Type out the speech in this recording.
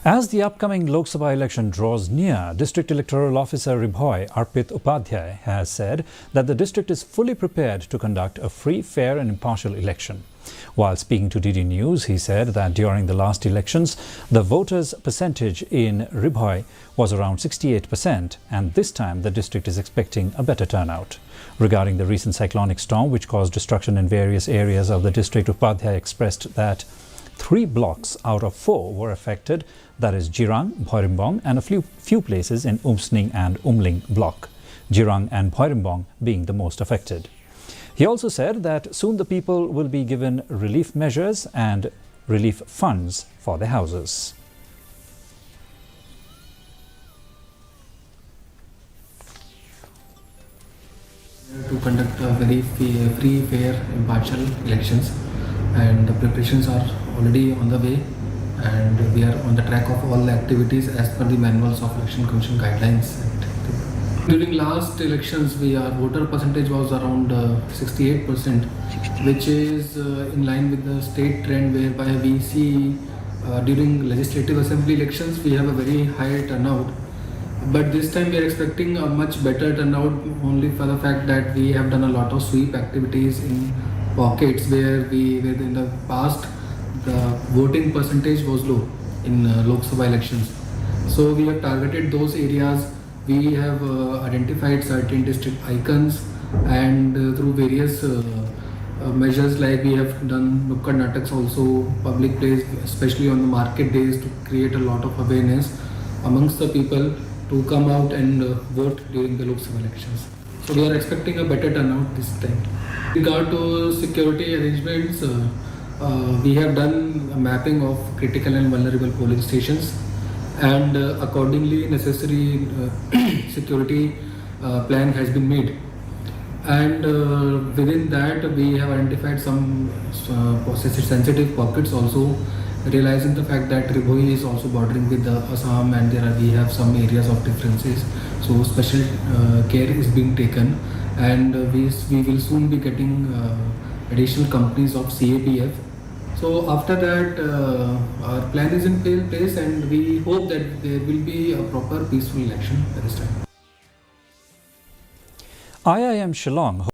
As the upcoming Lok Sabha election draws near, District Electoral Officer Ribhoy Arpit Upadhyaya has said that the district is fully prepared to conduct a free, fair and impartial election. While speaking to DD News, he said that during the last elections, the voters' percentage in Ribhoy was around 68%, and this time the district is expecting a better turnout. Regarding the recent cyclonic storm which caused destruction in various areas of the district, Upadhyaya expressed that 3 blocks out of 4 were affected, that is Jirang, Bhoirimbong and a few places in Umsning and Umling block, Jirang and Bhoirimbong being the most affected. He also said that soon the people will be given relief measures and relief funds for their houses. To conduct a very free, fair, impartial elections, and the preparations are already on the way, and we are on the track of all the activities as per the manuals of Election Commission guidelines. During last elections, our voter percentage was around 68%, which is in line with the state trend, whereby we see during legislative assembly elections we have a very high turnout. But this time we are expecting a much better turnout, only for the fact that we have done a lot of sweep activities in pockets where in the past the voting percentage was low in Lok Sabha elections. So we have targeted those areas. We have identified certain district icons, and through various measures, like we have done Nukkad Nataks also, public place, especially on the market days, to create a lot of awareness amongst the people to come out and vote during the Lok Sabha elections. So we are expecting a better turnout this time. With regard to security arrangements, we have done a mapping of critical and vulnerable polling stations, and accordingly necessary security plan has been made. And within that we have identified some sensitive pockets also, realizing the fact that Ribhoy is also bordering with Assam, and we have some areas of differences. So special care is being taken, and we will soon be getting additional companies of CAPF. So after that, our plan is in place, and we hope that there will be a proper peaceful election at this time. IIM Shillong